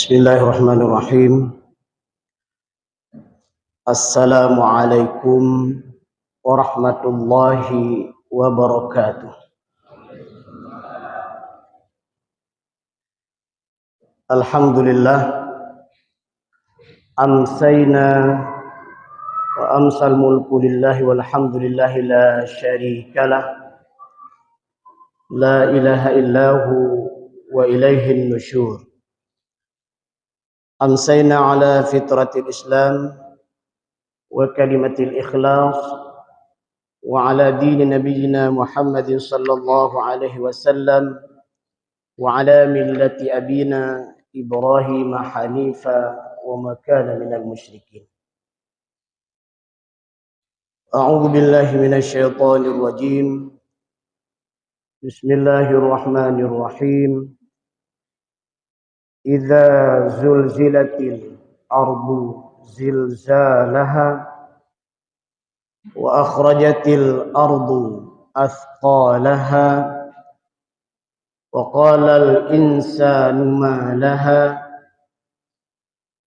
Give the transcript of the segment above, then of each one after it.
Bismillahirrahmanirrahim. Assalamualaikum warahmatullahi wabarakatuh. Alhamdulillah amsayna wa amsal mulku lillahi walhamdulillahi la syarikalah la ilaha illahu wa ilaihin nusyur. أمسينا على فطرة الإسلام وكلمة الإخلاص وعلى دين نبينا محمد صلى الله عليه وسلم وعلى ملة أبينا إبراهيم حنيفا وما كان من المشركين. أعوذ بالله من الشيطان الرجيم. بسم الله الرحمن الرحيم. إذا زلزلت الأرض زلزالها وأخرجت الأرض أثقالها وقال الإنسان ما لها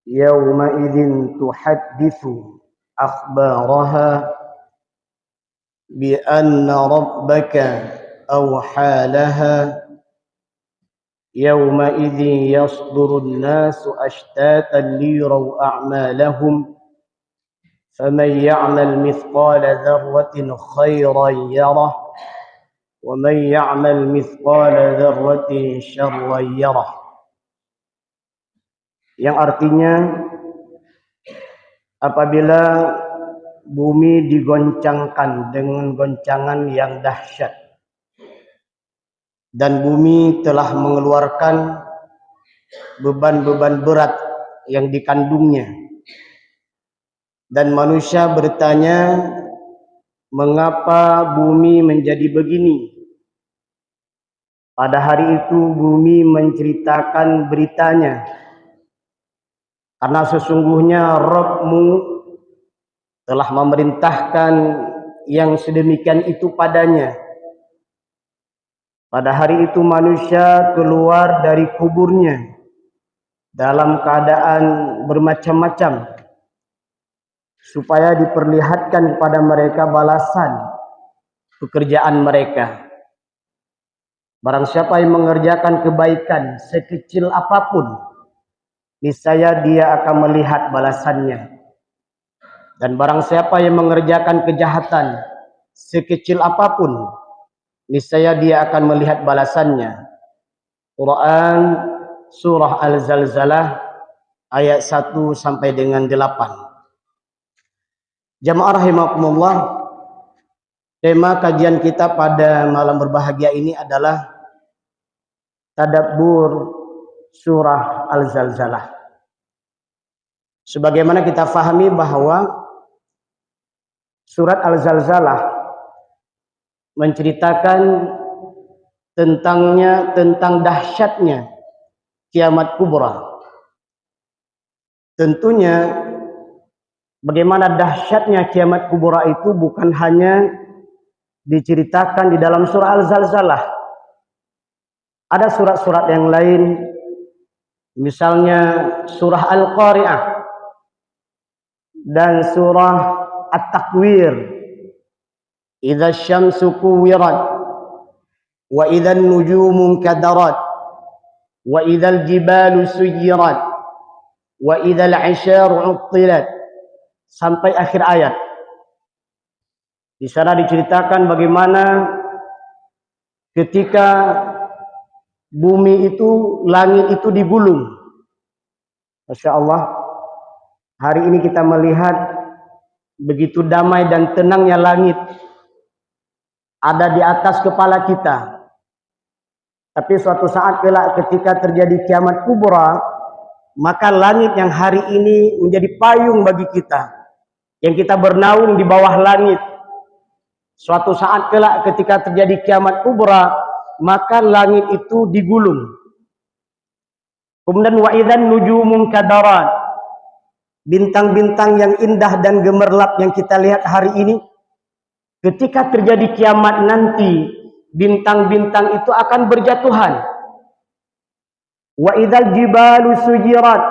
يومئذ تحدث أخبارها بأن ربك أوحى لها يومئذ يصدر الناس أشتاتا ليروا أعمالهم فمن يعمل مثقال ذرة خيرا يره ومن يعمل مثقال ذرة شرا يره. Yang artinya apabila bumi digoncangkan dengan goncangan yang dahsyat dan bumi telah mengeluarkan beban-beban berat yang dikandungnya. Dan manusia bertanya, mengapa bumi menjadi begini? Pada hari itu bumi menceritakan beritanya. Karena sesungguhnya Rabb-Mu telah memerintahkan yang sedemikian itu padanya. Pada hari itu manusia keluar dari kuburnya dalam keadaan bermacam-macam supaya diperlihatkan kepada mereka balasan pekerjaan mereka. Barang siapa yang mengerjakan kebaikan sekecil apapun, niscaya dia akan melihat balasannya. Dan barang siapa yang mengerjakan kejahatan sekecil apapun, niscaya dia akan melihat balasannya. Quran surah Al-Zalzalah ayat 1 sampai dengan 8. Jamaah rahimakumullah, tema kajian kita pada malam berbahagia ini adalah tadabbur surah Al-Zalzalah. Sebagaimana kita fahami bahwa surat Al-Zalzalah menceritakan tentang dahsyatnya kiamat kubra. Tentunya bagaimana dahsyatnya kiamat kubra itu bukan hanya diceritakan di dalam surah Al-Zalzalah. Ada surat-surat yang lain, misalnya surah Al-Qari'ah dan surah At-Takwir. Idza syamsu kuwirat wa idzan nujumu kadarat wa idzal jibalu suyirat wa idzal 'isyaru 'uttilat sampai akhir ayat. Di sana diceritakan bagaimana ketika bumi itu, langit itu digulung. Masya Allah, hari ini kita melihat begitu damai dan tenangnya langit ada di atas kepala kita. Tapi suatu saat kelak ketika terjadi kiamat kubra, maka langit yang hari ini menjadi payung bagi kita, yang kita bernaung di bawah langit. Suatu saat kelak ketika terjadi kiamat kubra, maka langit itu digulung. Kemudian wa idzan nujumun kadarat, bintang-bintang yang indah dan gemerlap yang kita lihat hari ini, ketika terjadi kiamat nanti, bintang-bintang itu akan berjatuhan. Wa idzal jibalu sujirat.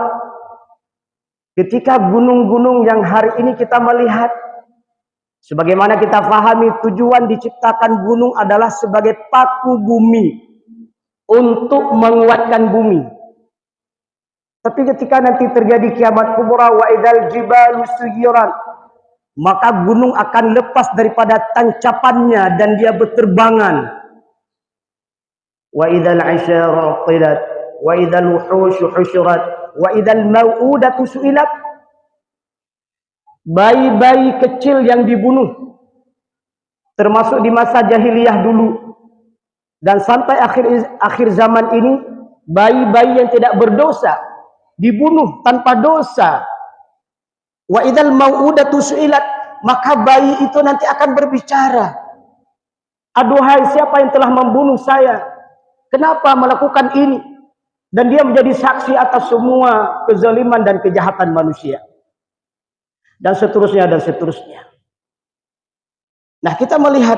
Ketika gunung-gunung yang hari ini kita melihat, sebagaimana kita pahami tujuan diciptakan gunung adalah sebagai paku bumi untuk menguatkan bumi. Tapi ketika nanti terjadi kiamat kubra, wa idzal jibalu sujirat, maka gunung akan lepas daripada tancapannya dan dia berterbangan. Wa idzal 'isyaru 'tilat, wa idzal wuhushu husyirat, wa idzal mau'udatu su'ilat. Bayi-bayi kecil yang dibunuh, termasuk di masa jahiliyah dulu dan sampai akhir zaman ini, bayi-bayi yang tidak berdosa dibunuh tanpa dosa. Wa idzal mau'udatu su'ilat, maka bayi itu nanti akan berbicara, aduhai siapa yang telah membunuh saya, kenapa melakukan ini? Dan dia menjadi saksi atas semua kezaliman dan kejahatan manusia. Dan seterusnya dan seterusnya. Nah, kita melihat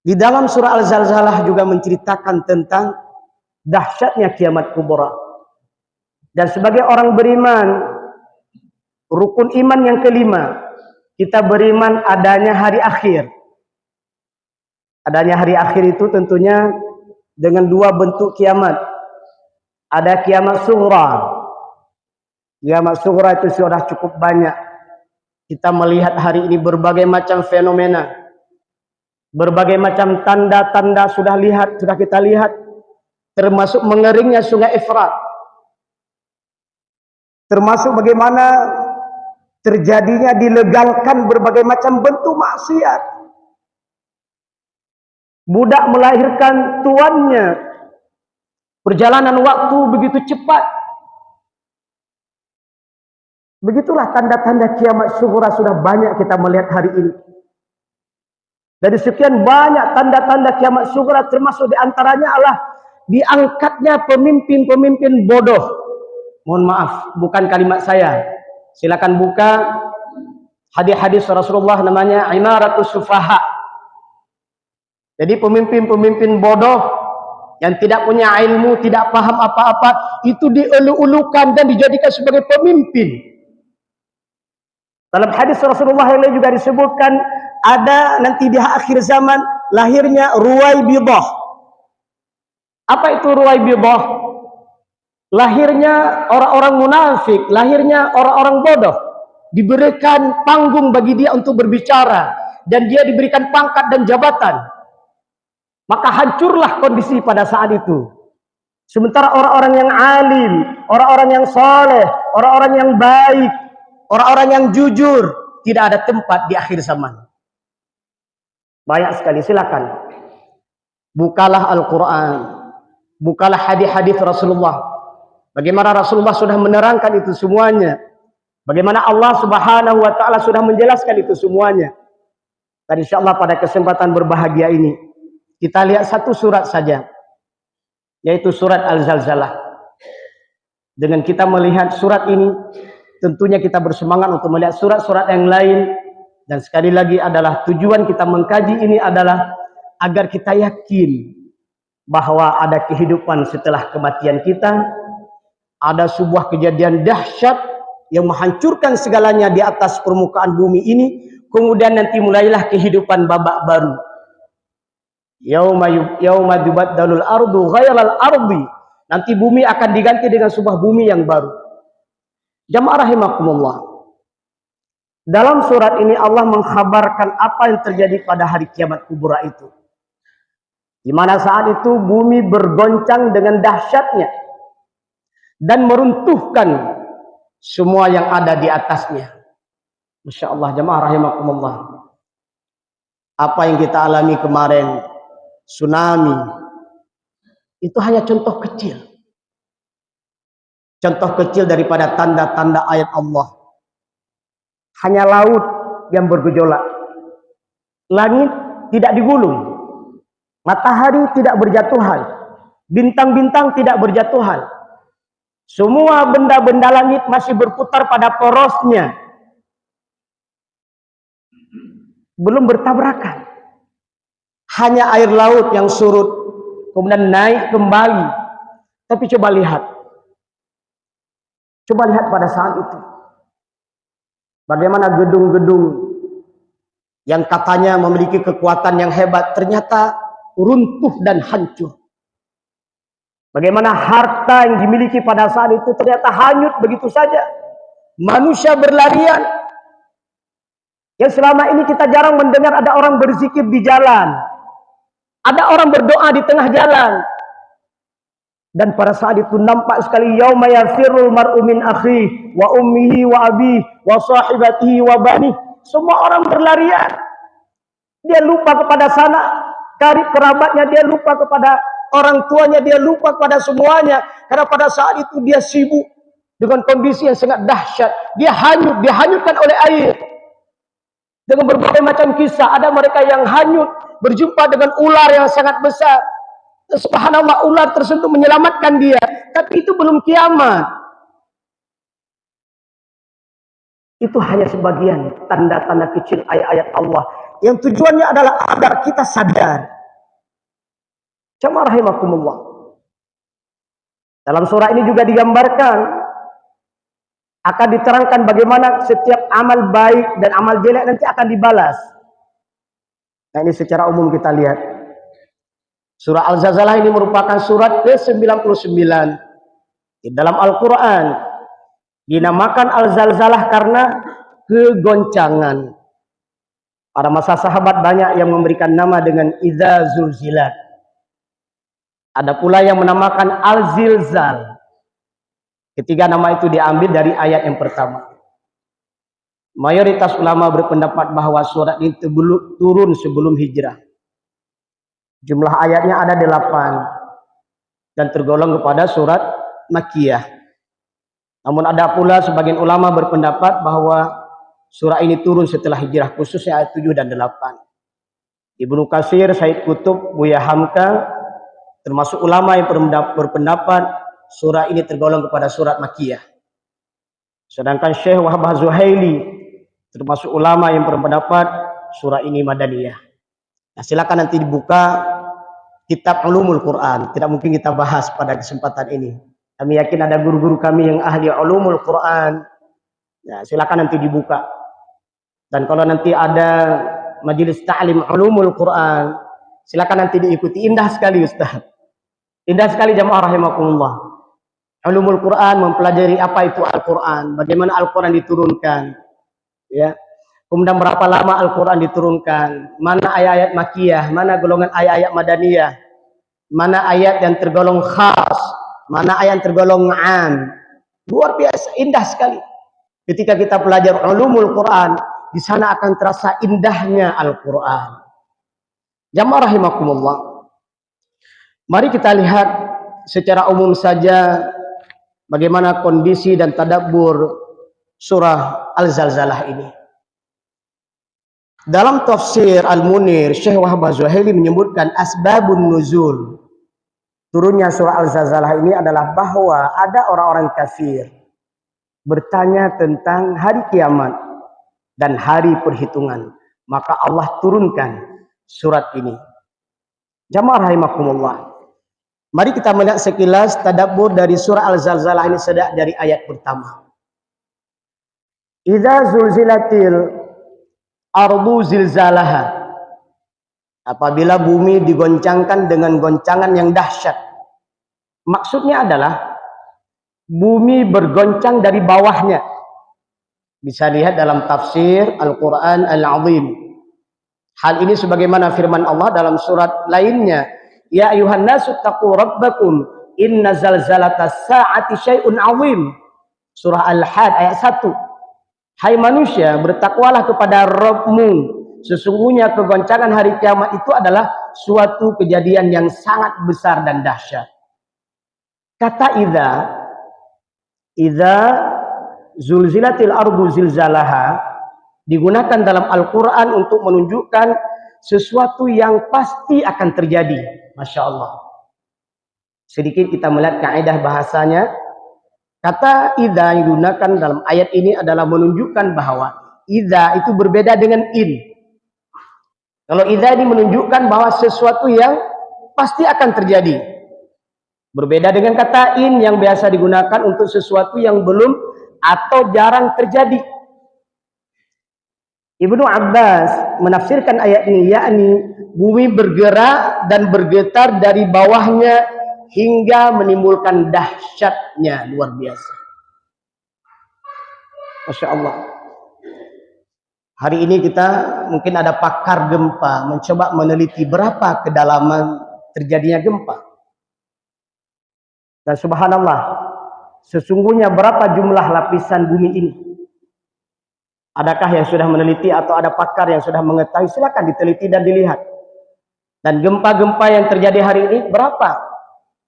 di dalam surah Al-Zalzalah juga menceritakan tentang dahsyatnya kiamat kubra. Dan sebagai orang beriman, rukun iman yang kelima, kita beriman adanya hari akhir. Adanya hari akhir itu tentunya dengan dua bentuk kiamat. Ada kiamat sughra. Kiamat sughra itu sudah cukup banyak. Kita melihat hari ini berbagai macam fenomena, berbagai macam tanda-tanda sudah kita lihat, termasuk mengeringnya sungai Efrat, termasuk bagaimana terjadinya dilegalkan berbagai macam bentuk maksiat. Budak melahirkan tuannya. Perjalanan waktu begitu cepat. Begitulah tanda-tanda kiamat sughra sudah banyak kita melihat hari ini. Dari sekian banyak tanda-tanda kiamat sughra, termasuk diantaranya adalah diangkatnya pemimpin-pemimpin bodoh. Mohon maaf, bukan kalimat saya. Silakan buka hadis-hadis Rasulullah, namanya imaratus sufaha. Jadi pemimpin-pemimpin bodoh yang tidak punya ilmu, tidak paham apa-apa, itu dielu-elukan dan dijadikan sebagai pemimpin. Dalam hadis Rasulullah yang lain juga disebutkan, ada nanti di akhir zaman lahirnya Ruwaibidah. Apa itu Ruwaibidah? Lahirnya orang-orang munafik, lahirnya orang-orang bodoh. Diberikan panggung bagi dia untuk berbicara, dan dia diberikan pangkat dan jabatan. Maka hancurlah kondisi pada saat itu. Sementara orang-orang yang alim, orang-orang yang soleh, orang-orang yang baik, orang-orang yang jujur, tidak ada tempat di akhir zaman. Banyak sekali, silakan. Bukalah Al-Quran, bukalah hadis-hadis Rasulullah. Bagaimana Rasulullah sudah menerangkan itu semuanya. Bagaimana Allah Subhanahu wa Ta'ala sudah menjelaskan itu semuanya. Dan insya Allah pada kesempatan berbahagia ini, kita lihat satu surat saja, yaitu surat Al-Zalzalah. Dengan kita melihat surat ini, tentunya kita bersemangat untuk melihat surat-surat yang lain. Dan sekali lagi adalah tujuan kita mengkaji ini adalah agar kita yakin bahwa ada kehidupan setelah kematian kita. Ada sebuah kejadian dahsyat yang menghancurkan segalanya di atas permukaan bumi ini. Kemudian nanti mulailah kehidupan babak baru. Yauma yubaddalul ardu ghairal ardi. Nanti bumi akan diganti dengan sebuah bumi yang baru. Jamaah rahimakumullah. Dalam surat ini Allah mengkhabarkan apa yang terjadi pada hari kiamat kubra itu. Di mana saat itu bumi bergoncang dengan dahsyatnya dan meruntuhkan semua yang ada di atasnya. Masya Allah, jamaah rahimakumullah. Apa yang kita alami kemarin, tsunami, itu hanya contoh kecil. Contoh kecil daripada tanda-tanda ayat Allah. Hanya laut yang bergejolak. Langit tidak digulung. Matahari tidak berjatuhan. Bintang-bintang tidak berjatuhan. Semua benda-benda langit masih berputar pada porosnya. Belum bertabrakan. Hanya air laut yang surut, kemudian naik kembali. Tapi coba lihat pada saat itu, bagaimana gedung-gedung yang katanya memiliki kekuatan yang hebat ternyata runtuh dan hancur. Bagaimana harta yang dimiliki pada saat itu ternyata hanyut begitu saja. Manusia berlarian. Yang selama ini kita jarang mendengar ada orang berzikir di jalan. Ada orang berdoa di tengah jalan. Dan pada saat itu nampak sekali yauma yafirrul mar'u min akhihi wa ummihi wa abihi wa sahibatihi wa banihi. Semua orang berlarian. Dia lupa kepada sana, karib kerabatnya, dia lupa kepada orang tuanya, dia lupa kepada semuanya. Karena pada saat itu dia sibuk dengan kondisi yang sangat dahsyat. Dia dihanyutkan oleh air. Dengan berbagai macam kisah, ada mereka yang hanyut berjumpa dengan ular yang sangat besar. Subhanallah, ular tersebut menyelamatkan dia. Tapi itu belum kiamat. Itu hanya sebagian tanda-tanda kecil ayat-ayat Allah. Yang tujuannya adalah agar kita sadar. Jamaah rahimakumullah. Dalam surah ini juga digambarkan, akan diterangkan bagaimana setiap amal baik dan amal jelek nanti akan dibalas. Nah, ini secara umum kita lihat. Surah Al-Zalzalah ini merupakan surat ke-99 di dalam Al-Quran. Dinamakan Al-Zalzalah karena kegoncangan. Pada masa sahabat banyak yang memberikan nama dengan Idza Zulzilat. Ada pula yang menamakan Al-Zilzal. Ketiga nama itu diambil dari ayat yang pertama. Mayoritas ulama berpendapat bahwa surat ini turun sebelum hijrah. Jumlah ayatnya ada 8 dan tergolong kepada surat Makkiyah. Namun ada pula sebagian ulama berpendapat bahwa surah ini turun setelah hijrah, khususnya ayat 7 dan 8. Ibnu Katsir, Said Qutb, Buya Hamka termasuk ulama yang berpendapat surah ini tergolong kepada surat Makkiyah. Sedangkan Syekh Wahbah Zuhaili termasuk ulama yang berpendapat surah ini Madaniyah. Nah, silakan nanti dibuka kitab Ulumul Quran. Tidak mungkin kita bahas pada kesempatan ini. Kami yakin ada guru-guru kami yang ahli Ulumul Quran. Nah, silakan nanti dibuka. Dan kalau nanti ada majelis ta'lim Ulumul Quran, silakan nanti diikuti. Indah sekali Ustaz. Indah sekali jamaah rahimakumullah. Ulumul Quran mempelajari apa itu Al-Quran, bagaimana Al-Quran diturunkan. Ya. Kemudian berapa lama Al-Quran diturunkan, mana ayat-ayat Makkiyah, mana golongan ayat-ayat Madaniyah, mana ayat yang tergolong khas, mana ayat yang tergolong 'am. Luar biasa, indah sekali. Ketika kita belajar ulumul Quran, di sana akan terasa indahnya Al-Quran. Jamaah rahimakumullah. Mari kita lihat secara umum saja bagaimana kondisi dan tadabbur surah Al-Zalzalah ini. Dalam tafsir Al-Munir, Syekh Wahbah Zuhaili menyebutkan asbabun nuzul. Turunnya surah Al-Zalzalah ini adalah bahwa ada orang-orang kafir bertanya tentang hari kiamat dan hari perhitungan. Maka Allah turunkan surat ini. Jamaah rahimakumullah. Mari kita melihat sekilas tadabbur dari surah Al-Zalzalah ini sejak dari ayat pertama. Idza zulzilatil ardu zilzalaha. Apabila bumi digoncangkan dengan goncangan yang dahsyat. Maksudnya adalah bumi bergoncang dari bawahnya. Bisa lihat dalam tafsir Al-Quran Al-Azim. Hal ini sebagaimana firman Allah dalam surat lainnya, ya ayuhan nasu taqu rabbakum inna zalzalatas sa'ati syai'un 'azim. Surah Al-Had ayat 1. Hai manusia, bertakwalah kepada Rabbmu. Sesungguhnya kegoncangan hari kiamat itu adalah suatu kejadian yang sangat besar dan dahsyat. Kata idza zulzilatil ardu zilzalaha digunakan dalam Al-Quran untuk menunjukkan sesuatu yang pasti akan terjadi. Masya Allah. Sedikit kita melihat kaidah bahasanya. Kata idza yang digunakan dalam ayat ini adalah menunjukkan bahwa idza itu berbeda dengan in. Kalau idza ini menunjukkan bahwa sesuatu yang pasti akan terjadi. Berbeda dengan kata in yang biasa digunakan untuk sesuatu yang belum atau jarang terjadi. Ibnu Abbas menafsirkan ayat ini, yakni bumi bergerak dan bergetar dari bawahnya hingga menimbulkan dahsyatnya luar biasa. Masya Allah. Hari ini kita mungkin ada pakar gempa mencoba meneliti berapa kedalaman terjadinya gempa. Dan subhanallah, sesungguhnya berapa jumlah lapisan bumi ini? Adakah yang sudah meneliti atau ada pakar yang sudah mengetahui? Silakan diteliti dan dilihat. Dan gempa-gempa yang terjadi hari ini berapa?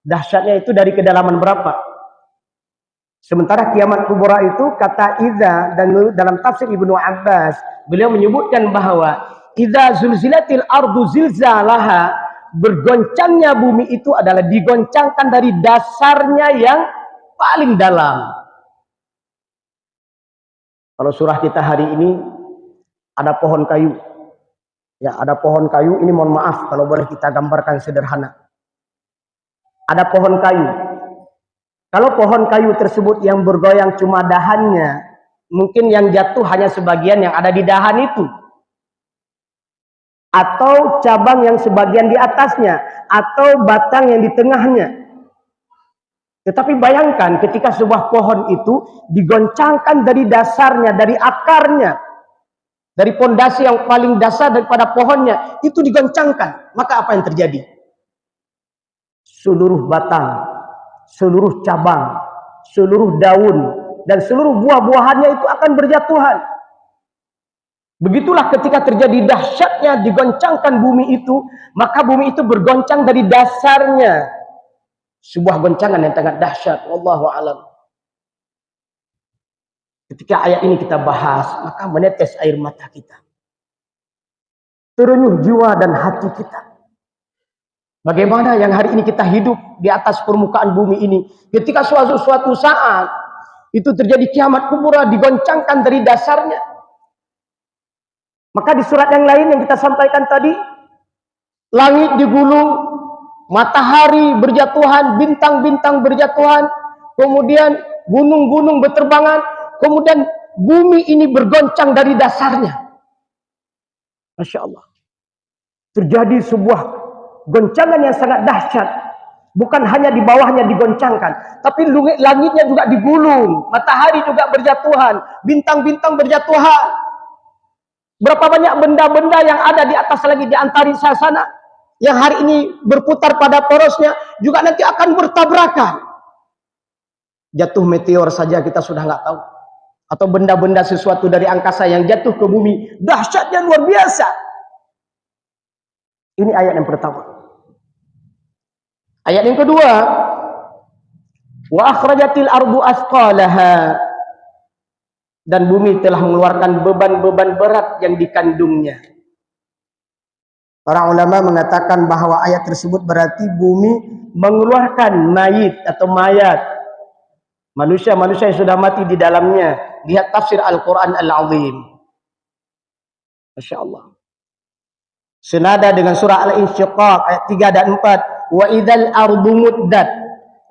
Dahsyatnya itu dari kedalaman berapa? Sementara kiamat kubra itu kata idza, dan dalam tafsir Ibnu Abbas beliau menyebutkan bahwa idza zulzilatil ardu zilzalaha, bergoncangnya bumi itu adalah digoncangkan dari dasarnya yang paling dalam. Kalau surah kita hari ini ada pohon kayu. Ya, ada pohon kayu, ini mohon maaf kalau boleh kita gambarkan sederhana. Ada pohon kayu. Kalau pohon kayu tersebut yang bergoyang cuma dahannya, mungkin yang jatuh hanya sebagian yang ada di dahan itu. Atau cabang yang sebagian di atasnya, atau batang yang di tengahnya. Tetapi bayangkan ketika sebuah pohon itu digoncangkan dari dasarnya, dari akarnya, dari pondasi yang paling dasar daripada pohonnya, itu digoncangkan. Maka apa yang terjadi? Seluruh batang, seluruh cabang, seluruh daun, dan seluruh buah-buahannya itu akan berjatuhan. Begitulah ketika terjadi dahsyatnya digoncangkan bumi itu, maka bumi itu bergoncang dari dasarnya. Sebuah goncangan yang sangat dahsyat. Wallahu a'lam. Ketika ayat ini kita bahas, maka menetes air mata kita. Terenyuh jiwa dan hati kita. Bagaimana yang hari ini kita hidup di atas permukaan bumi ini. Ketika suatu saat itu terjadi kiamat kubra, digoncangkan dari dasarnya. Maka di surat yang lain yang kita sampaikan tadi, langit digulung, matahari berjatuhan, bintang-bintang berjatuhan, kemudian gunung-gunung berterbangan, kemudian bumi ini bergoncang dari dasarnya. Masya Allah. Terjadi sebuah goncangan yang sangat dahsyat. Bukan hanya di bawahnya digoncangkan, tapi langitnya juga digulung, matahari juga berjatuhan, bintang-bintang berjatuhan. Berapa banyak benda-benda yang ada di atas lagi di antariksa sana, yang hari ini berputar pada porosnya, juga nanti akan bertabrakan. Jatuh meteor saja kita sudah nggak tahu. Atau benda-benda sesuatu dari angkasa yang jatuh ke bumi, dahsyatnya luar biasa. Ini ayat yang pertama. Ayat yang kedua, wa akhrajatil ardu asqalaha, dan bumi telah mengeluarkan beban-beban berat yang dikandungnya. Para ulama mengatakan bahwa ayat tersebut berarti bumi mengeluarkan mayit atau mayat. Manusia-manusia yang sudah mati di dalamnya. Lihat tafsir Al-Quran Al-Azim. Masya Allah. Senada dengan surah Al-Insyiqaq ayat 3 dan 4. Wa idzal ardu muddat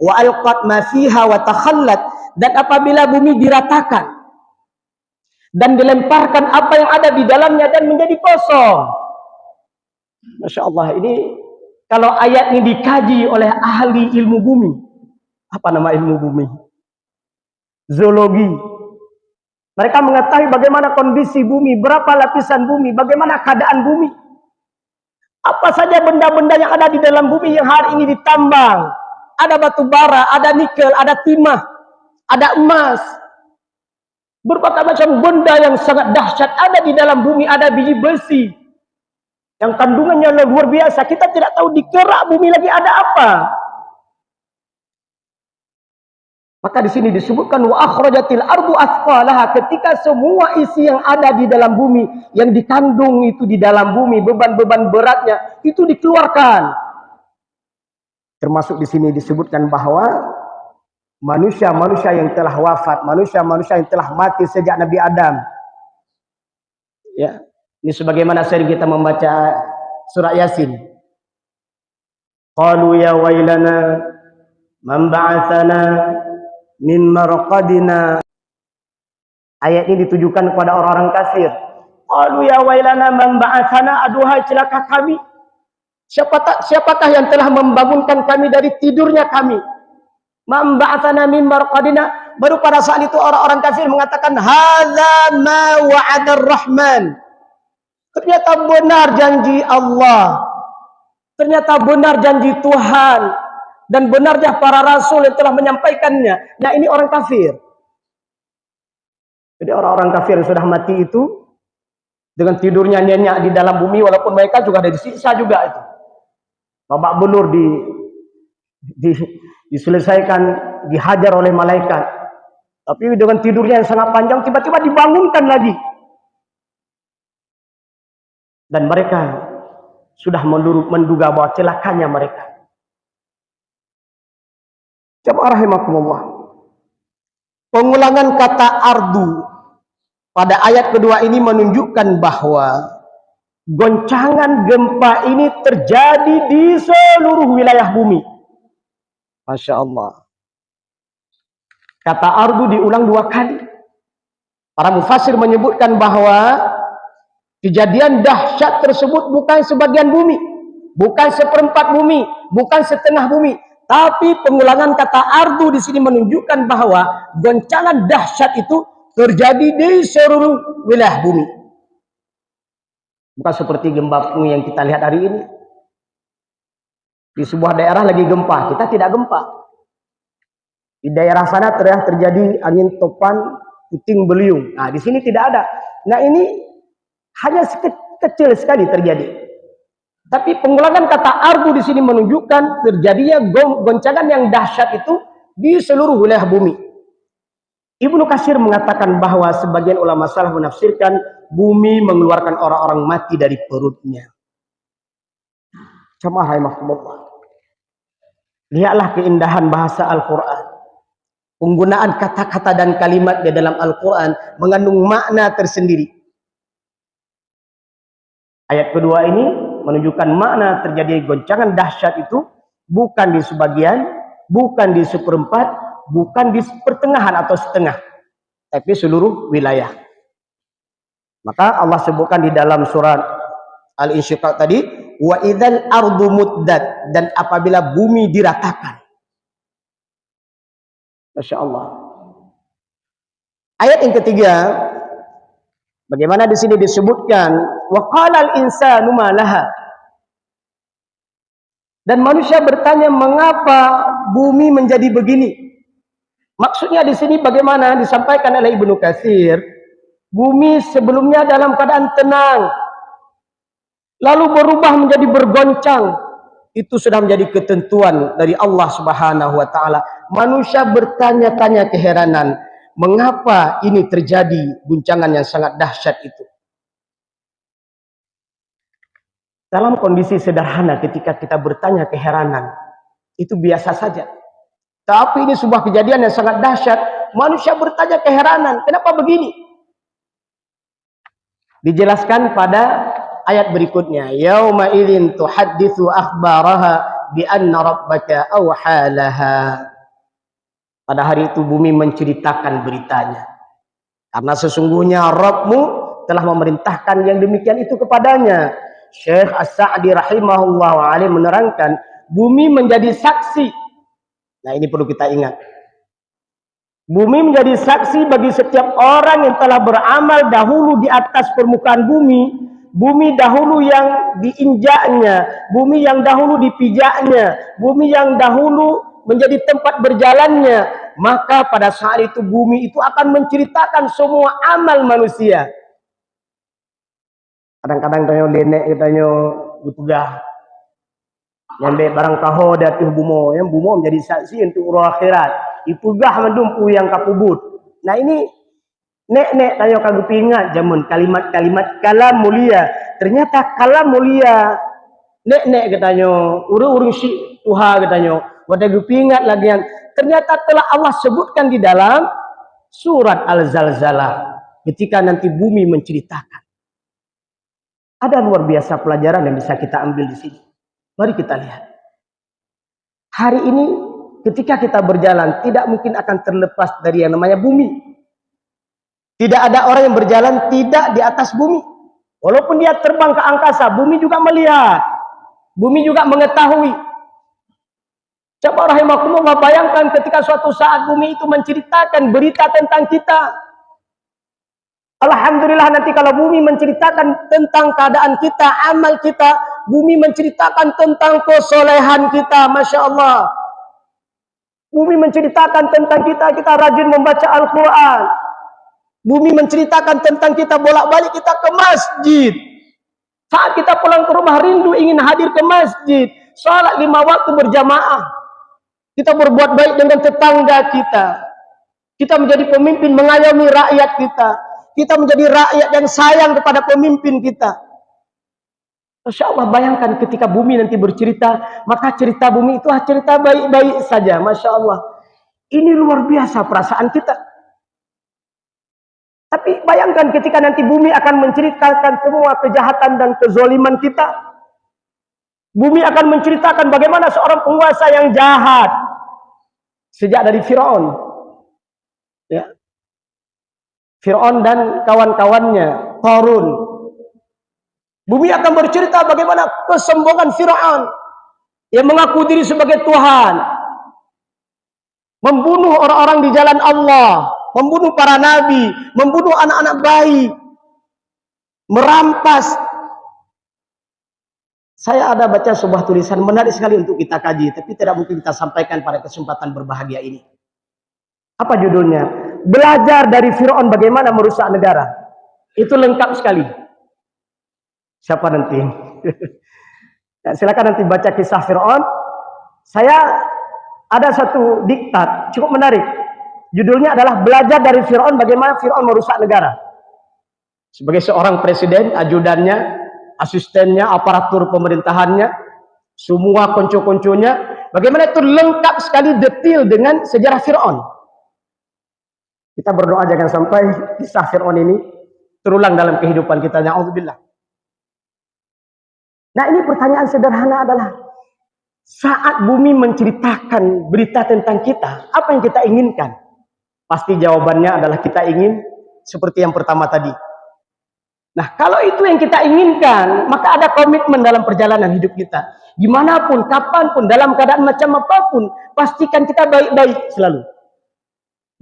wa alqat ma fiha wa takhallat, dan apabila bumi diratakan dan dilemparkan apa yang ada di dalamnya dan menjadi kosong. Masya Allah, ini kalau ayat ini dikaji oleh ahli ilmu bumi. Apa nama ilmu bumi? Zoologi. Mereka mengetahui bagaimana kondisi bumi, berapa lapisan bumi, bagaimana keadaan bumi. Apa saja benda-benda yang ada di dalam bumi yang hari ini ditambang. Ada batu bara, ada nikel, ada timah, ada emas. Berbagai macam benda yang sangat dahsyat ada di dalam bumi, ada biji besi yang kandungannya luar biasa. Kita tidak tahu di kerak bumi lagi ada apa. Maka di sini disebutkan wa akhrajatil ardu athqalaha, ketika semua isi yang ada di dalam bumi, yang dikandung itu di dalam bumi, beban-beban beratnya itu dikeluarkan. Termasuk di sini disebutkan bahwa manusia-manusia yang telah wafat, manusia-manusia yang telah mati sejak Nabi Adam. Ya, ini sebagaimana sering kita membaca surah Yasin. Qalu ya wailana Man ba'atsana min marqadina. Ayat ini ditujukan kepada orang-orang kafir. Qalu ya wailana man ba'atsana, aduhai celaka kami. Siapakah yang telah membangunkan kami dari tidurnya kami? Man ba'atsana min marqadina. Baru pada saat itu orang-orang kafir mengatakan hadza ma wa'adar rahman. Ternyata benar janji Allah. Ternyata benar janji Tuhan. Dan benarnya para rasul yang telah menyampaikannya. Nah, ini orang kafir. Jadi orang-orang kafir yang sudah mati itu dengan tidurnya nyenyak di dalam bumi, walaupun mereka juga ada disiksa juga itu. Babak belur diselesaikan, dihajar oleh malaikat. Tapi dengan tidurnya yang sangat panjang, tiba-tiba dibangunkan lagi. Dan mereka sudah menduga bahwa celakanya mereka. Jamaah rahimakumullah. Pengulangan kata ardu pada ayat kedua ini menunjukkan bahwa goncangan gempa ini terjadi di seluruh wilayah bumi. Masya Allah. Kata ardu diulang 2 kali. Para mufassir menyebutkan bahwa kejadian dahsyat tersebut bukan sebagian bumi, bukan seperempat bumi, bukan setengah bumi, tapi pengulangan kata ardu di sini menunjukkan bahwa goncangan dahsyat itu terjadi di seluruh wilayah bumi. Bukan seperti gempa bumi yang kita lihat hari ini. Di sebuah daerah lagi gempa, kita tidak gempa. Di daerah sana terjadi angin topan, puting beliung. Nah, di sini tidak ada. Nah, ini hanya kecil sekali terjadi. Tapi pengulangan kata ardu di sini menunjukkan terjadinya goncangan yang dahsyat itu di seluruh wilayah bumi. Ibnu Katsir mengatakan bahwa sebagian ulama salaf menafsirkan bumi mengeluarkan orang-orang mati dari perutnya. Jamaah rahimakumullah. Lihatlah keindahan bahasa Al-Quran. Penggunaan kata-kata dan kalimat di dalam Al-Quran mengandung makna tersendiri. Ayat kedua ini menunjukkan makna terjadi goncangan dahsyat itu bukan di sebagian, bukan di seperempat, bukan di pertengahan atau setengah, tapi seluruh wilayah. Maka Allah sebutkan di dalam surat Al-Insyiqaq tadi, wa idzal ardu muddat, dan apabila bumi diratakan. Masya Allah. Ayat yang ketiga, bagaimana di sini disebutkan wa qalal insanu ma laha. Dan manusia bertanya mengapa bumi menjadi begini. Maksudnya di sini bagaimana disampaikan oleh Ibnu Katsir, bumi sebelumnya dalam keadaan tenang, lalu berubah menjadi bergoncang. Itu sudah menjadi ketentuan dari Allah Subhanahu wa taala. Manusia bertanya-tanya keheranan, mengapa ini terjadi guncangan yang sangat dahsyat itu? Dalam kondisi sederhana ketika kita bertanya keheranan, itu biasa saja. Tapi ini sebuah kejadian yang sangat dahsyat, manusia bertanya keheranan, kenapa begini? Dijelaskan pada ayat berikutnya, yauma idzin tuhadditsu akhbaraha bi anna rabbaka awhalaha. Pada hari itu bumi menceritakan beritanya, karena sesungguhnya Rabbmu telah memerintahkan yang demikian itu kepadanya. Syekh As-Sa'di rahimahullah alaihi menerangkan, bumi menjadi saksi. Nah, ini perlu kita ingat. Bumi menjadi saksi bagi setiap orang yang telah beramal dahulu di atas permukaan bumi. Bumi dahulu yang diinjaknya, bumi yang dahulu dipijaknya, bumi yang dahulu menjadi tempat berjalannya. Maka pada saat itu bumi itu akan menceritakan semua amal manusia. Kadang-kadang tanya lenek, tanya dipegah. Nyambe barang taho datih bumo, yang bumo menjadi saksi untuk urang akhirat. Ipegah mendumpu yang kapubut. Nah, ini nek tanya kagak ingat jamun kalimat-kalimat kalam mulia. Ternyata kalam mulia. Nek katanya, urung si Tuhan katanya. Wadah ingat lagi yang ternyata telah Allah sebutkan di dalam surat Al-Zalzalah ketika nanti bumi menceritakan. Ada luar biasa pelajaran yang bisa kita ambil di sini. Mari kita lihat. Hari ini ketika kita berjalan tidak mungkin akan terlepas dari yang namanya bumi. Tidak ada orang yang berjalan tidak di atas bumi. Walaupun dia terbang ke angkasa, bumi juga melihat. Bumi juga mengetahui. Coba rahimakumullah bayangkan ketika suatu saat bumi itu menceritakan berita tentang kita. Alhamdulillah nanti kalau bumi menceritakan tentang keadaan kita, amal kita, bumi menceritakan tentang kesolehan kita, Masya Allah. Bumi menceritakan tentang kita, kita rajin membaca Al-Quran. Bumi menceritakan tentang kita bolak-balik kita ke masjid. Saat kita pulang ke rumah rindu ingin hadir ke masjid. Salat 5 waktu berjamaah. Kita berbuat baik dengan tetangga kita. Kita menjadi pemimpin mengayomi rakyat kita. Kita menjadi rakyat yang sayang kepada pemimpin kita. Masya Allah, bayangkan ketika bumi nanti bercerita, maka cerita bumi itu cerita baik-baik saja. Masya Allah. Ini luar biasa perasaan kita. Tapi bayangkan ketika nanti bumi akan menceritakan semua kejahatan dan kezoliman kita. Bumi akan menceritakan bagaimana seorang penguasa yang jahat. Sejak dari Fir'aun. Ya. Fir'aun dan kawan-kawannya, Qarun. Bumi akan bercerita bagaimana kesombongan Fir'aun yang mengaku diri sebagai Tuhan, membunuh orang-orang di jalan Allah, membunuh para nabi, membunuh anak-anak bayi, merampas. Saya ada baca sebuah tulisan menarik sekali untuk kita kaji, tapi tidak mungkin kita sampaikan pada kesempatan berbahagia ini. Apa judulnya? Belajar dari Fir'aun bagaimana merusak negara. Itu lengkap sekali. Siapa nanti? Ya, silakan nanti baca kisah Fir'aun. Saya ada satu diktat cukup menarik. Judulnya adalah belajar dari Fir'aun bagaimana Fir'aun merusak negara. Sebagai seorang presiden, ajudannya, asistennya, aparatur pemerintahannya, semua konco-konconya, bagaimana itu lengkap sekali detail dengan sejarah Fir'aun. Kita berdoa jangan sampai kisah Fir'aun ini terulang dalam kehidupan kita. Na'udzubillah. Nah, ini pertanyaan sederhana adalah, saat bumi menceritakan berita tentang kita, apa yang kita inginkan? Pasti jawabannya adalah kita ingin seperti yang pertama tadi. Nah, kalau itu yang kita inginkan, maka ada komitmen dalam perjalanan hidup kita. Dimanapun, kapanpun, dalam keadaan macam apapun, pastikan kita baik-baik selalu.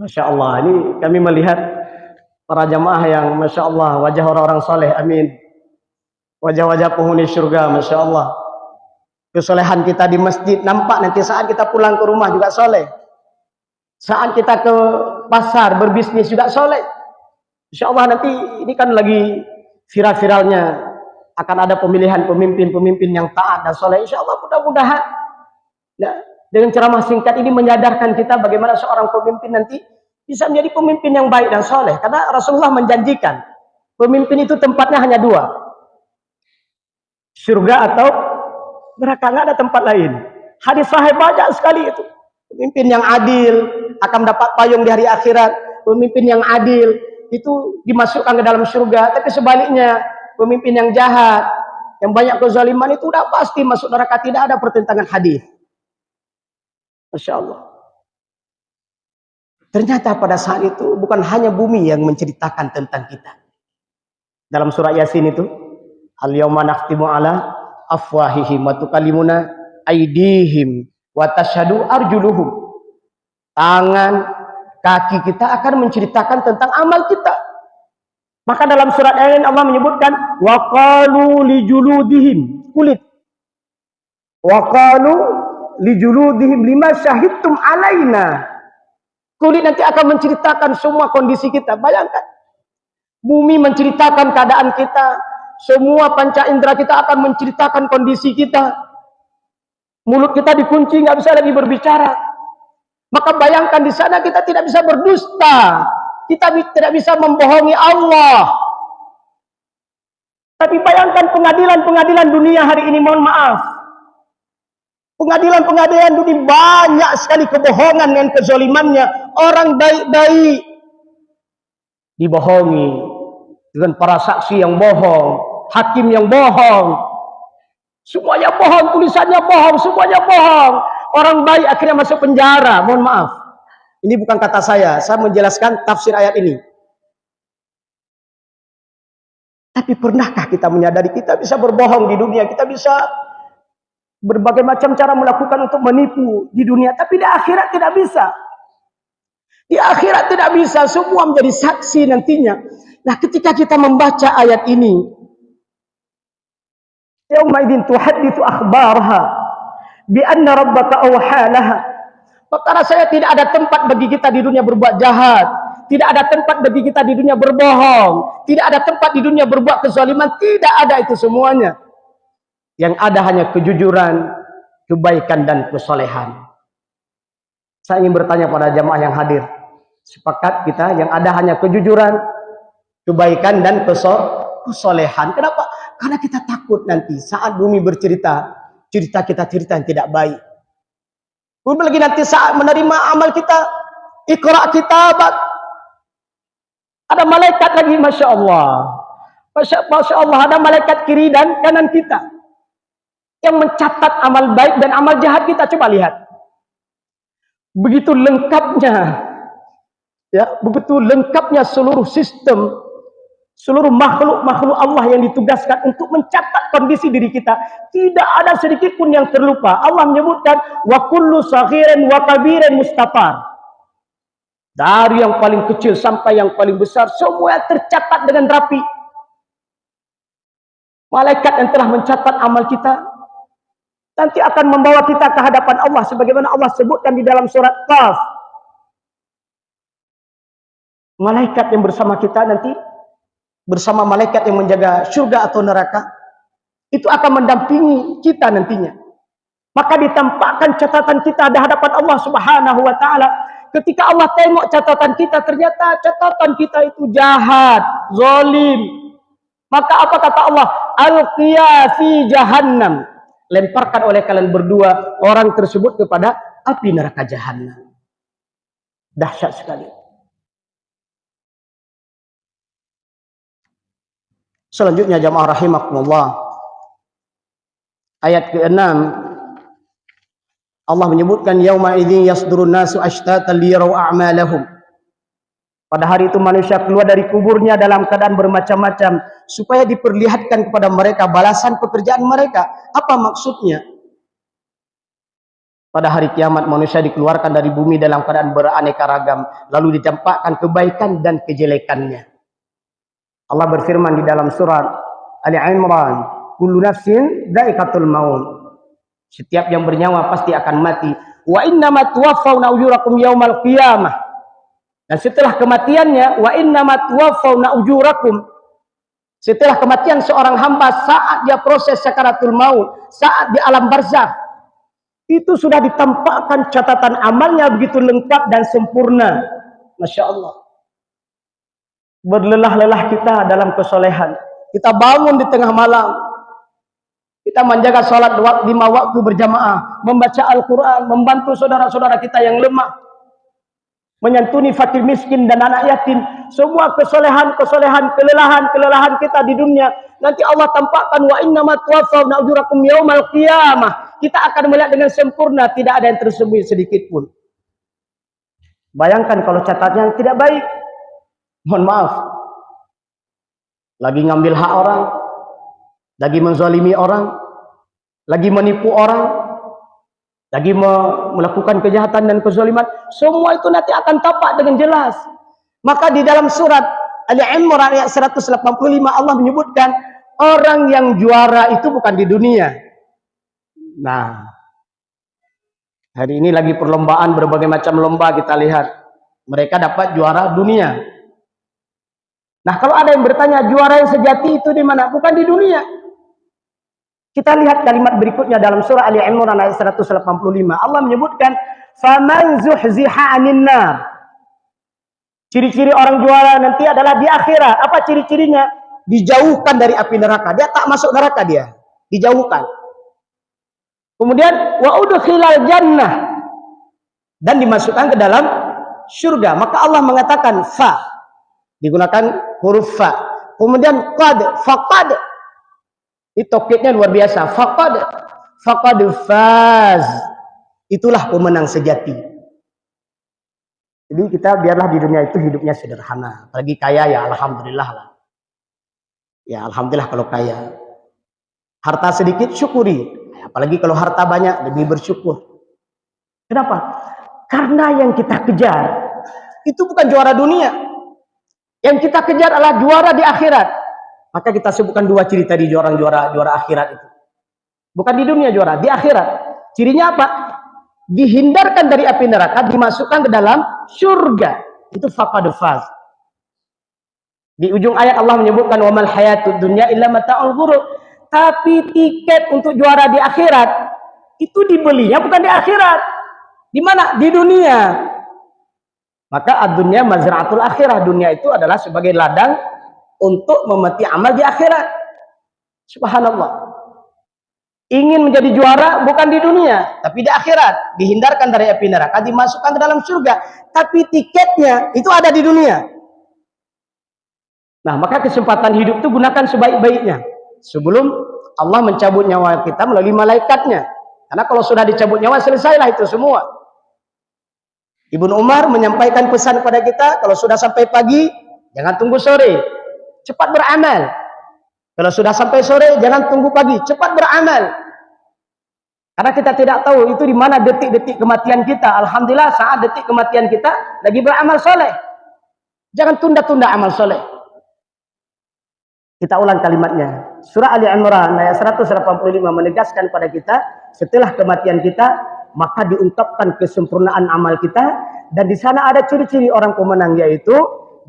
Masya Allah, ini kami melihat para jamaah yang Masya Allah, wajah orang-orang soleh, amin. Wajah-wajah penghuni surga, Masya Allah. Kesolehan kita di masjid nampak nanti saat kita pulang ke rumah juga soleh. Saat kita ke pasar berbisnis juga soleh. Insya Allah nanti ini kan lagi viral-viralnya akan ada pemilihan pemimpin-pemimpin yang taat dan soleh. Insya Allah mudah-mudahan ya, dengan ceramah singkat ini menyadarkan kita bagaimana seorang pemimpin nanti bisa menjadi pemimpin yang baik dan soleh. Karena Rasulullah menjanjikan pemimpin itu tempatnya hanya 2. Surga atau neraka, nggak ada tempat lain. Hadis sahih banyak sekali itu. Pemimpin yang adil akan dapat payung di hari akhirat. Pemimpin yang adil itu dimasukkan ke dalam surga. Tapi sebaliknya, pemimpin yang jahat, yang banyak kezaliman itu udah pasti masuk neraka. Tidak ada pertentangan hadis. Masya Allah. Ternyata pada saat itu bukan hanya bumi yang menceritakan tentang kita. Dalam surah Yasin itu, al-yawma nakhtimu ala afwahihim wa tukallimuna aydihim wa tashhadu arjuluhum. Tangan, kaki kita akan menceritakan tentang amal kita. Maka dalam surat lain Allah menyebutkan wa qalu li juludihim, kulit. Wa qalu li juludihim lima syahidtum alaina. Kulit nanti akan menceritakan semua kondisi kita. Bayangkan. Bumi menceritakan keadaan kita. Semua panca indera kita akan menceritakan kondisi kita. Mulut kita dikunci, nggak bisa lagi berbicara. Maka bayangkan di sana kita tidak bisa berdusta. Kita tidak bisa membohongi Allah. Tapi bayangkan pengadilan-pengadilan dunia hari ini, mohon maaf. Pengadilan-pengadilan dunia banyak sekali kebohongan dan kezolimannya. Orang baik-baik dibohongi dengan para saksi yang bohong, hakim yang bohong, semuanya bohong, tulisannya bohong, semuanya bohong. orang baik akhirnya masuk penjara. Mohon maaf. Ini bukan kata saya menjelaskan tafsir ayat ini. Tapi pernahkah kita menyadari kita bisa berbohong di dunia, kita bisa berbagai macam cara melakukan untuk menipu di dunia, tapi di akhirat tidak bisa. Di akhirat tidak bisa, semua menjadi saksi nantinya. Nah, ketika kita membaca ayat ini, yaumaidin tuhadditsu akhbaraha bi anna rabbaka awhalaha. Maka rasanya tidak ada tempat bagi kita di dunia berbuat jahat, tidak ada tempat bagi kita di dunia berbohong, tidak ada tempat di dunia berbuat kezaliman, tidak ada itu semuanya. Yang ada hanya kejujuran, kebaikan dan kesolehan. Saya ingin bertanya pada jamaah yang hadir, sepakat kita yang ada hanya kejujuran, kebaikan dan kesolehan. Kenapa? Karena kita takut nanti saat bumi bercerita, cerita kita cerita yang tidak baik. Belum lagi nanti saat menerima amal kita, Iqra kitabak, ada malaikat lagi, Masya Allah. Masya Allah, ada malaikat kiri dan kanan kita yang mencatat amal baik dan amal jahat kita. Coba lihat, begitu lengkapnya, ya, begitu lengkapnya seluruh sistem, seluruh makhluk Allah yang ditugaskan untuk mencatat kondisi diri kita. Tidak ada sedikit pun yang terlupa. Allah menyebutkan wa kullu saghirin wa kabirin mustafar. Dari yang paling kecil sampai yang paling besar, semua tercatat dengan rapi. Malaikat yang telah mencatat amal kita nanti akan membawa kita ke hadapan Allah sebagaimana Allah sebutkan di dalam surat Qaf. Malaikat yang bersama kita nanti, bersama malaikat yang menjaga surga atau neraka, itu akan mendampingi kita nantinya. Maka ditampakkan catatan kita di hadapan Allah Subhanahu wa taala. Ketika Allah tengok catatan kita, ternyata catatan kita itu jahat, zalim. Maka apa kata Allah? Alqiya fi jahannam. Lemparkan oleh kalian berdua orang tersebut kepada api neraka jahannam. Dahsyat sekali. Selanjutnya jamaah rahimakumullah, ayat ke-6 Allah menyebutkan yauma idzin yasdurun nasu ashtatan liyarau a'malahum. Pada hari itu manusia keluar dari kuburnya dalam keadaan bermacam-macam supaya diperlihatkan kepada mereka balasan pekerjaan mereka. Apa maksudnya? Pada hari kiamat manusia dikeluarkan dari bumi dalam keadaan beraneka ragam, lalu ditampakkan kebaikan dan kejelekannya. Allah berfirman di dalam surat Ali Imran, kullu nafsin dha'iqatul maut. Setiap yang bernyawa pasti akan mati. Wa innamat tuwaffawna ujurakum yaumal qiyamah. Dan setelah kematiannya, wa innamat tuwaffawna ujurakum. Setelah kematian seorang hamba, saat dia proses sakaratul maut, saat di alam barzakh, itu sudah ditampakkan catatan amalnya begitu lengkap dan sempurna. Masya Allah. Berlelah-lelah kita dalam kesolehan. Kita bangun di tengah malam. Kita menjaga sholat 5 waktu berjamaah. Membaca Al-Quran. Membantu saudara-saudara kita yang lemah. Menyantuni fakir miskin dan anak yatim. Semua kesolehan-kesolehan, kelelahan kita di dunia. Nanti Allah tampakkan wa innamat tuwaffawna ujurakum yaumal qiyamah. Kita akan melihat dengan sempurna. Tidak ada yang tersembunyi sedikit pun. Bayangkan kalau catatnya tidak baik. Mohon maaf, lagi ngambil hak orang, lagi menzalimi orang, lagi menipu orang, lagi melakukan kejahatan dan kezaliman, semua itu nanti akan tampak dengan jelas. Maka di dalam surat Ali Imran ayat 185 Allah menyebutkan orang yang juara itu bukan di dunia. Nah, hari ini lagi perlombaan, berbagai macam lomba kita lihat. Mereka dapat juara dunia. Nah, kalau ada yang bertanya juara yang sejati itu di mana? Bukan di dunia. Kita lihat kalimat berikutnya dalam surah Ali Imran ayat 185. Allah menyebutkan faman zuhziha 'anil nar. Ciri-ciri orang juara nanti adalah di akhirat. Apa ciri-cirinya? Dijauhkan dari api neraka. Dia tak masuk neraka dia. Dijauhkan. Kemudian wa udkhilal jannah. Dan dimasukkan ke dalam surga. Maka Allah mengatakan fa. Digunakan huruf fa. Kemudian qad, faqad. Ini toketnya luar biasa. Faqad faz. itulah pemenang sejati. Jadi kita biarlah di dunia itu hidupnya sederhana. Apalagi kaya ya alhamdulillah lah. Ya alhamdulillah kalau kaya. Harta sedikit syukuri. Apalagi kalau harta banyak lebih bersyukur. Kenapa? Karena yang kita kejar itu bukan juara dunia. Yang kita kejar adalah juara di akhirat. Maka kita sebutkan dua cerita di juara akhirat itu. Bukan di dunia juara, di akhirat. Cirinya apa? Dihindarkan dari api neraka, dimasukkan ke dalam surga. Itu faqad faz. Di ujung ayat Allah menyebutkan wa mal hayatud dunya illa mata'ul ghurur. Tapi tiket untuk juara di akhirat itu dibelinya bukan di akhirat. Di mana? Di dunia. Maka ad-dunya mazra'atul akhirah. Dunia itu adalah sebagai ladang untuk memetik amal di akhirat. Subhanallah. Ingin menjadi juara bukan di dunia, tapi di akhirat. Dihindarkan dari api neraka, dimasukkan ke dalam surga. Tapi tiketnya itu ada di dunia. Nah, maka kesempatan hidup itu gunakan sebaik-baiknya. Sebelum Allah mencabut nyawa kita melalui malaikatnya. Karena kalau sudah dicabut nyawa, selesailah itu semua. Ibnu Umar menyampaikan pesan kepada kita, kalau sudah sampai pagi, jangan tunggu sore. Cepat beramal. Kalau sudah sampai sore, jangan tunggu pagi, cepat beramal. Karena kita tidak tahu itu di mana detik-detik kematian kita. Alhamdulillah saat detik kematian kita lagi beramal soleh. Jangan tunda-tunda amal soleh. Kita ulang kalimatnya. Surah Ali Imran ayat 185 menegaskan pada kita, setelah kematian kita, maka diungkapkan kesempurnaan amal kita. Dan di sana ada ciri-ciri orang pemenang, yaitu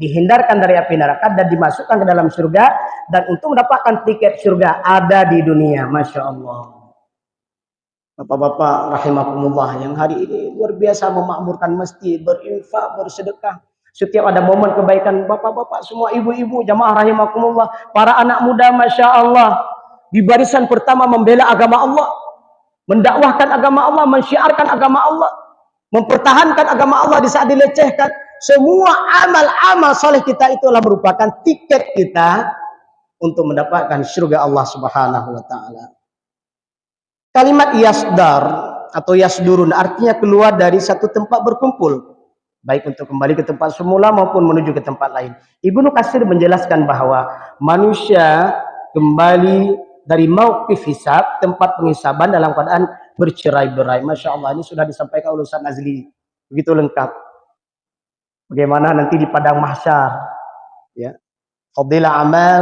dihindarkan dari api neraka dan dimasukkan ke dalam surga. Dan untuk mendapatkan tiket surga ada di dunia. Masya Allah. Bapak-bapak rahimakumullah yang hari ini luar biasa memakmurkan masjid, berinfak, bersedekah. Setiap ada momen kebaikan, bapak-bapak semua, ibu-ibu, jamaah rahimakumullah, para anak muda, Masya Allah, di barisan pertama membela agama Allah, mendakwahkan agama Allah, mensyiarkan agama Allah, mempertahankan agama Allah di saat dilecehkan. Semua amal-amal soleh kita itu adalah merupakan tiket kita untuk mendapatkan surga Allah Subhanahu wa taala. Kalimat yasdar atau yasdurun artinya keluar dari satu tempat berkumpul, baik untuk kembali ke tempat semula maupun menuju ke tempat lain. Ibnu Katsir menjelaskan bahwa manusia kembali dari mauqif hisab, tempat penghisaban, dalam keadaan bercerai-berai. Masya Allah, ini sudah disampaikan oleh Ustaz Nazli begitu lengkap. Bagaimana nanti di padang mahsyar, ya, fadilah amal,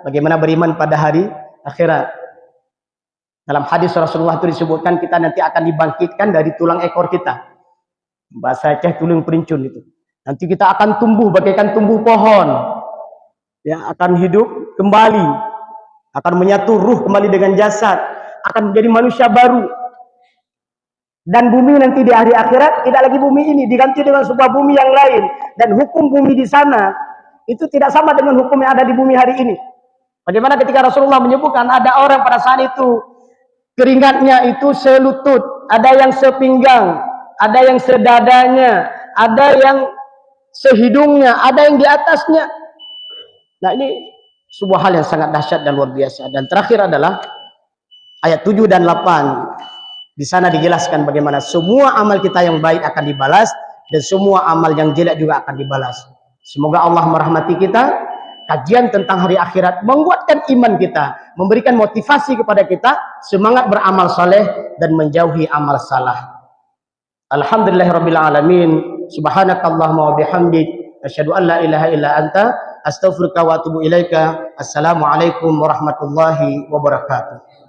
bagaimana beriman pada hari akhirat. Dalam hadis Rasulullah itu disebutkan kita nanti akan dibangkitkan dari tulang ekor kita. Bahasa Aceh tulang perincun itu. Nanti kita akan tumbuh bagaikan tumbuh pohon. Ya, akan hidup kembali. Akan menyatu ruh kembali dengan jasad. Akan menjadi manusia baru. Dan bumi nanti di hari akhirat tidak lagi bumi ini, diganti dengan sebuah bumi yang lain. Dan hukum bumi di sana itu tidak sama dengan hukum yang ada di bumi hari ini. Bagaimana ketika Rasulullah menyebutkan ada orang pada saat itu keringatnya itu selutut, ada yang sepinggang, ada yang sedadanya, ada yang sehidungnya, ada yang di atasnya. Nah, ini sebuah hal yang sangat dahsyat dan luar biasa. Dan terakhir adalah ayat 7 dan 8. Di sana dijelaskan bagaimana semua amal kita yang baik akan dibalas dan semua amal yang jelek juga akan dibalas. Semoga Allah merahmati kita. Kajian tentang hari akhirat menguatkan iman kita, memberikan motivasi kepada kita semangat beramal soleh dan menjauhi amal salah. Alhamdulillahirabbil alamin. Subhanakallahumma wa bihamdik asyhadu an la ilaha illa anta astaghfiruka wa atubu ilaika. Assalamualaikum warahmatullahi wabarakatuh.